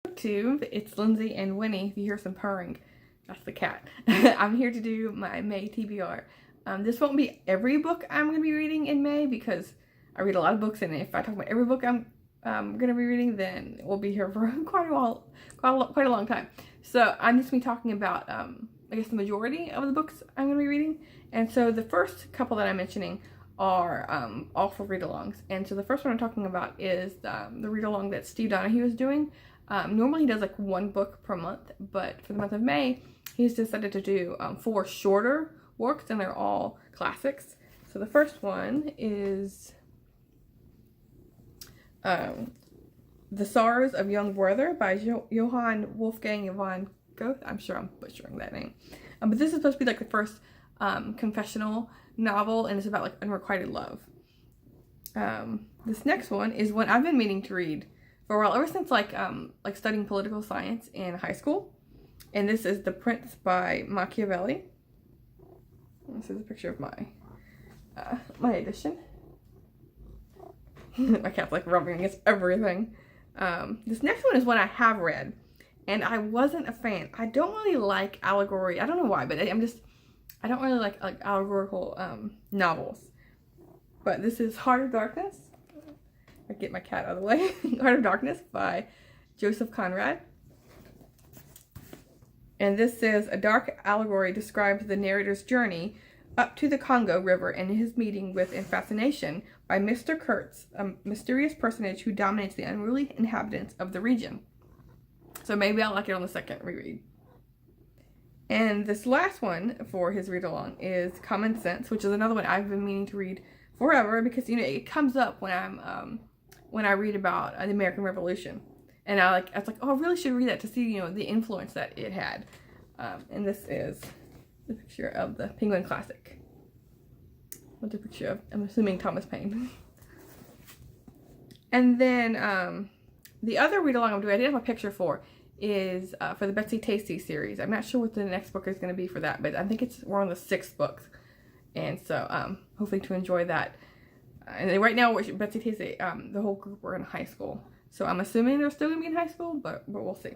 YouTube, it's Lindsay and Winnie. If you hear some purring, that's the cat. I'm here to do my May TBR. This won't be every book I'm going to be reading in May because I read a lot of books, and if I talk about every book I'm going to be reading, then we'll be here for quite a long time. So I'm just going to be talking about, I guess, the majority of the books I'm going to be reading. And so the first couple that I'm mentioning are all for read-alongs. And so the first one I'm talking about is the read-along that Steve Donahue is doing. Normally he does like one book per month, but for the month of May, he's decided to do 4 shorter works, and they're all classics. So the first one is The Sorrows of Young Werther by Johann Wolfgang von Goethe. I'm sure I'm butchering that name. But this is supposed to be like the first confessional novel, and it's about like unrequited love. This next one is one I've been meaning to read for a while, ever since like studying political science in high school. And this is The Prince by Machiavelli. This is a picture of my edition. My cat's like rubbing against everything. This next one is one I have read, and I wasn't a fan. I don't really like allegory. I don't know why, but I don't really like allegorical novels. But this is Heart of Darkness. I get my cat out of the way. Heart of Darkness by Joseph Conrad. And this is a dark allegory describes the narrator's journey up to the Congo River and his meeting with and fascination by Mr. Kurtz, a mysterious personage who dominates the unruly inhabitants of the region. So maybe I'll like it on the second reread. And this last one for his read-along is Common Sense, which is another one I've been meaning to read forever because, you know, it comes up when I read about the American Revolution. And I was like, oh, I really should read that to see, you know, the influence that it had. And this is the picture of the Penguin Classic. What's a picture of, I'm assuming, Thomas Paine. And then the other read-along I'm doing, I didn't have a picture for, is for the Betsy Tacy series. I'm not sure what the next book is going to be for that, but I think we're on the 6th book. And so hopefully to enjoy that. And right now, Betsy Tacy, the whole group are in high school. So I'm assuming they're still going to be in high school, but we'll see.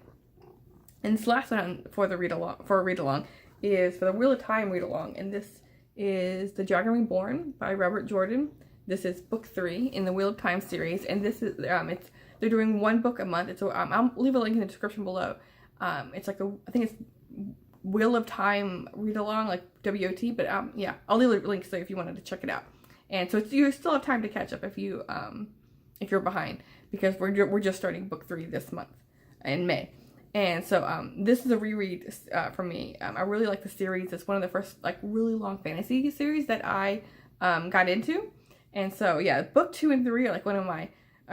And this last one for a read-along is for the Wheel of Time read-along. And this is The Dragon Reborn by Robert Jordan. This is book 3 in the Wheel of Time series. And this is, they're doing 1 book a month. So I'll leave a link in the description below. It's like I think it's Wheel of Time read-along, like WOT. But yeah, I'll leave a link so if you wanted to check it out. And so you still have time to catch up if you're behind, because we're just starting book 3 this month in May. And so this is a reread for me. I really like the series. It's one of the first like really long fantasy series that I got into. And so yeah, book 2 and 3 are like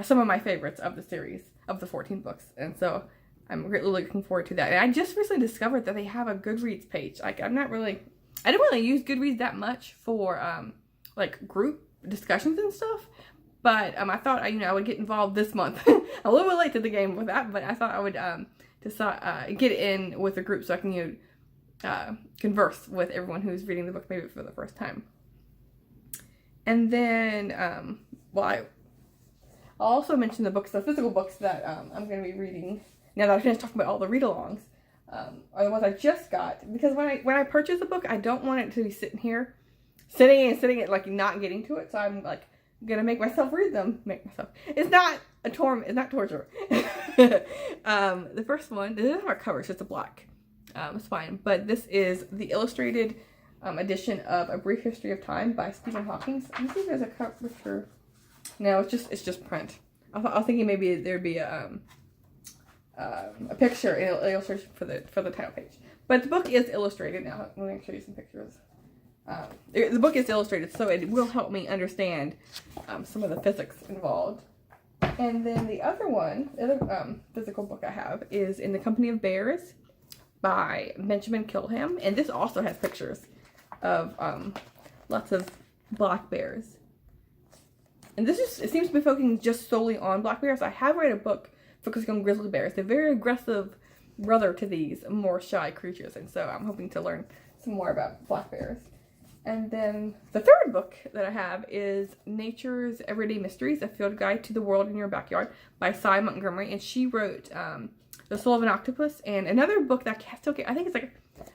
some of my favorites of the series of the 14 books. And so I'm really looking forward to that. And I just recently discovered that they have a Goodreads page. Like I didn't really use Goodreads that much for like group discussions and stuff. But I thought I would get involved this month. A little bit late to the game with that, but I thought I would get in with a group so I can converse with everyone who's reading the book maybe for the first time. And then I'll also mention the physical books that I'm going to be reading now that I finished talking about all the read-alongs. Are the ones I just got, because when I purchase a book, I don't want it to be sitting it like not getting to it. So I'm like gonna make myself read them. It's not torture. The first one, this doesn't have a cover, it's just a black. It's fine. But this is the illustrated edition of A Brief History of Time by Stephen Hawking. Let me see if there's a cover picture. No, it's just print. I was thinking maybe there'd be a picture, an illustration for the title page. But the book is illustrated now. Let me show you some pictures. The book is illustrated, so it will help me understand some of the physics involved. And then the other physical book I have is In the Company of Bears by Benjamin Kilham. And this also has pictures of lots of black bears. And it seems to be focusing just solely on black bears. I have read a book focusing on grizzly bears. They're very aggressive brother to these more shy creatures. And so I'm hoping to learn some more about black bears. And then the third book that I have is Nature's Everyday Mysteries, A Field Guide to the World in Your Backyard by Cy Montgomery. And she wrote The Soul of an Octopus. And another book that I still get, I think it's like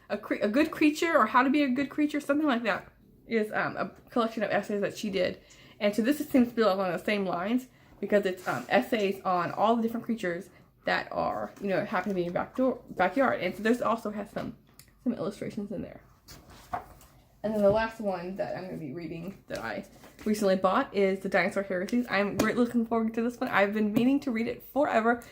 a Good Creature, or How to Be a Good Creature, something like that, is a collection of essays that she did. And so this seems to be along the same lines, because it's essays on all the different creatures that are, you know, happen to be in backyard. And so there's also has some illustrations in there. And then the last one that I'm going to be reading that I recently bought is The Dinosaur Heresies. I'm really looking forward to this one. I've been meaning to read it forever.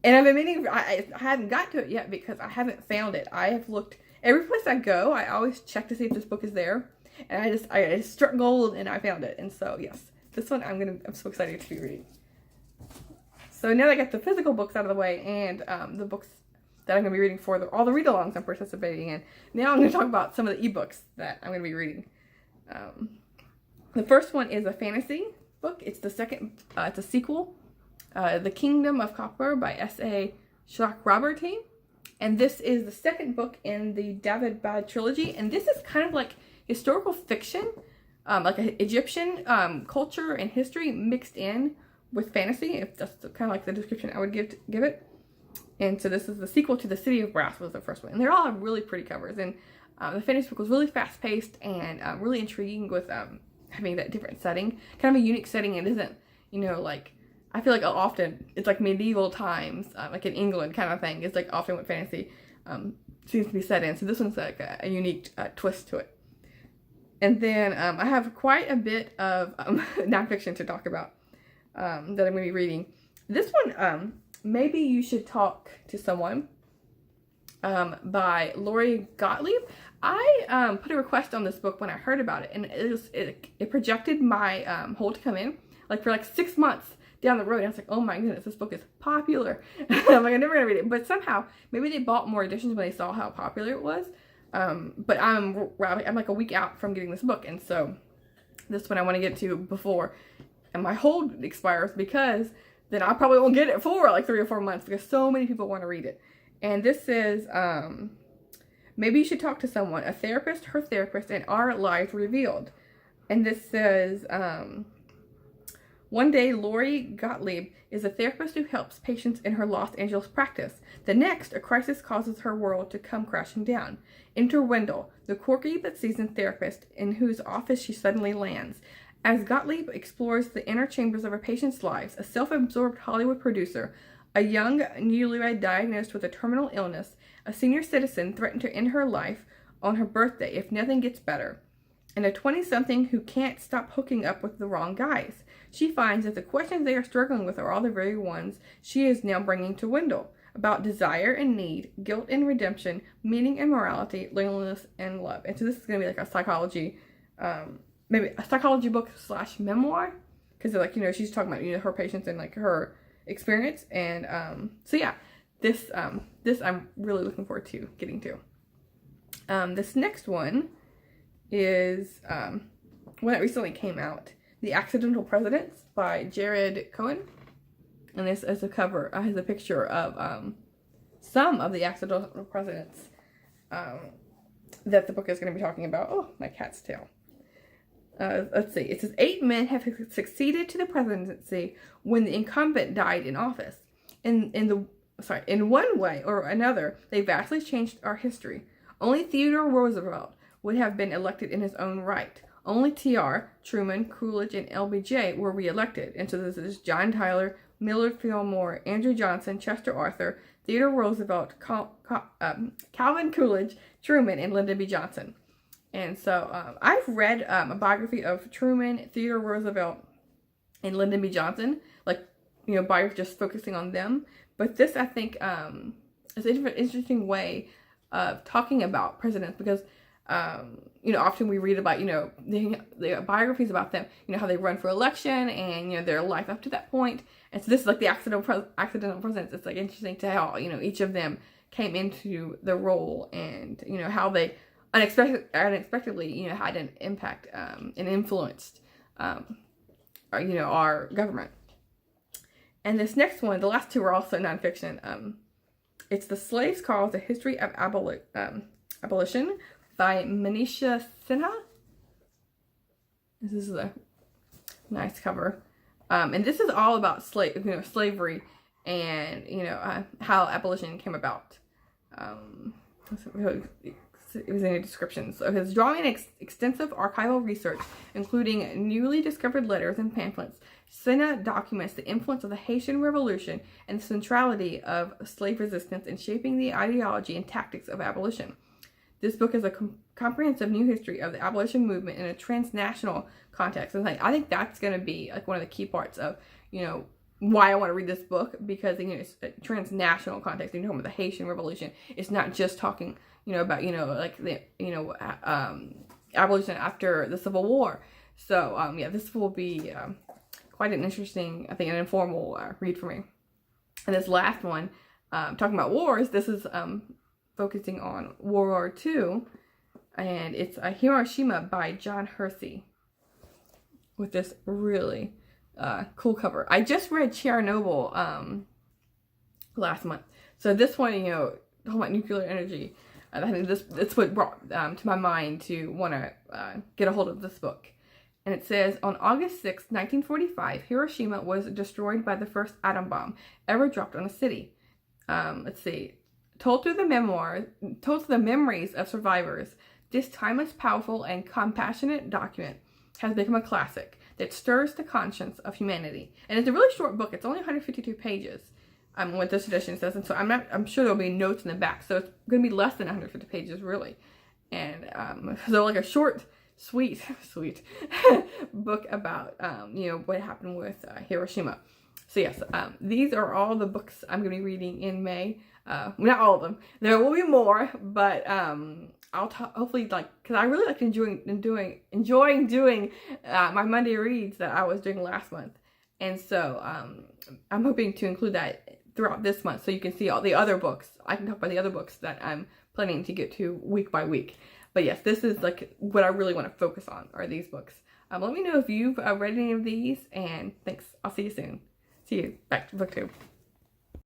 And I've been meaning, I haven't got to it yet because I haven't found it. I have looked, every place I go, I always check to see if this book is there. And I just struck gold and I found it. And so, yes, this one I'm so excited to be reading. So now that I got the physical books out of the way and the books that I'm going to be reading for all the read-alongs I'm participating in, now I'm going to talk about some of the ebooks that I'm going to be reading. The first one is a fantasy book. It's the second, it's a sequel, The Kingdom of Copper by S.A. Chakrabarty. And this is the second book in the David Bad trilogy. And this is kind of like historical fiction, like an Egyptian culture and history mixed in with fantasy. If that's kind of like the description I would give it. And so this is the sequel to The City of Brass was the first one. And they're all really pretty covers. And the fantasy book was really fast-paced and really intriguing with having that different setting. Kind of a unique setting. It isn't, you know, like, I feel like often it's like medieval times, like in England kind of thing. It's like often what fantasy seems to be set in. So this one's like a unique twist to it. And then I have quite a bit of nonfiction to talk about that I'm going to be reading. This one, Maybe You Should Talk to Someone by Lori Gottlieb. I put a request on this book when I heard about it, and it projected my hold to come in like for like 6 months down the road. And I was like, oh my goodness, this book is popular. I'm like, I'm never gonna read it. But somehow, maybe they bought more editions when they saw how popular it was. But I'm like a week out from getting this book, and so this one I want to get to before and my hold expires, because then I probably won't get it for like 3 or 4 months because so many people want to read it. And this is Maybe You Should Talk to Someone, a therapist, her therapist, and our lives revealed. And this says, one day Lori Gottlieb is a therapist who helps patients in her Los Angeles practice. The next, a crisis causes her world to come crashing down. Enter Wendell, the quirky but seasoned therapist in whose office she suddenly lands. As Gottlieb explores the inner chambers of her patients' lives, a self-absorbed Hollywood producer, a young newlywed diagnosed with a terminal illness, a senior citizen threatened to end her life on her birthday if nothing gets better, and a 20-something who can't stop hooking up with the wrong guys. She finds that the questions they are struggling with are all the very ones she is now bringing to Wendell, about desire and need, guilt and redemption, meaning and morality, loneliness and love. And so this is going to be like a psychology, maybe a psychology book / memoir, because like, you know, she's talking about, you know, her patients and like her experience. And so yeah, this I'm really looking forward to getting to. This next one is one that recently came out, The Accidental Presidents by Jared Cohen. And this as a cover has a picture of some of the accidental presidents that the book is going to be talking about. Oh, my cat's tail. Let's see. It says 8 men have succeeded to the presidency when the incumbent died in office. In one way or another, they vastly changed our history. Only Theodore Roosevelt would have been elected in his own right. Only TR, Truman, Coolidge, and LBJ were re-elected. And so this is John Tyler, Millard Fillmore, Andrew Johnson, Chester Arthur, Theodore Roosevelt, Calvin Coolidge, Truman, and Lyndon B. Johnson. And so I've read a biography of Truman, Theodore Roosevelt, and Lyndon B. Johnson, like, you know, biography just focusing on them. But this, I think, is an interesting way of talking about presidents, because, you know, often we read about, you know, the biographies about them, you know, how they run for election and, you know, their life up to that point. And so this is like the accidental presidents. It's like interesting to how, you know, each of them came into the role and, you know, how they unexpectedly, you know, had an impact and influenced, you know, our government. And this next one, the last two are also nonfiction. It's The Slave's Cause, A History of Abolition by Manisha Sinha. This is a nice cover. And this is all about slavery and, you know, how abolition came about. It was in a description. So his drawing extensive archival research, including newly discovered letters and pamphlets. Senna documents the influence of the Haitian Revolution and the centrality of slave resistance in shaping the ideology and tactics of abolition. This book is a comprehensive new history of the abolition movement in a transnational context. And I think that's going to be like one of the key parts of, you know, why I want to read this book, because, you know, it's a transnational context. You're talking about the Haitian Revolution. It's not just talking, you know, about, you know, like the, you know, abolition after the Civil War. So, yeah, this will be quite an interesting, I think, an informal read for me. And this last one, talking about wars, this is focusing on World War II, and it's Hiroshima by John Hersey, with this really cool cover. I just read Chernobyl last month, so this one, you know, talking about nuclear energy, I think that's what brought to my mind to want to get a hold of this book. And it says, on August 6, 1945, Hiroshima was destroyed by the first atom bomb ever dropped on a city. Let's see. Told through the memories of survivors, this timeless, powerful, and compassionate document has become a classic that stirs the conscience of humanity. And it's a really short book. It's only 152 pages, what this edition says. And so I'm sure there'll be notes in the back. So it's going to be less than 150 pages, really. And so like a short, sweet book about, you know, what happened with Hiroshima. So yes, these are all the books I'm going to be reading in May. Not all of them. There will be more, but I'll hopefully, like, because I really like enjoying doing my Monday reads that I was doing last month, and so I'm hoping to include that throughout this month, so you can see all the other books. I can talk about the other books that I'm planning to get to week by week. But yes, this is like what I really want to focus on, are these books. Let me know if you've read any of these, and thanks. I'll see you soon. See you back to BookTube.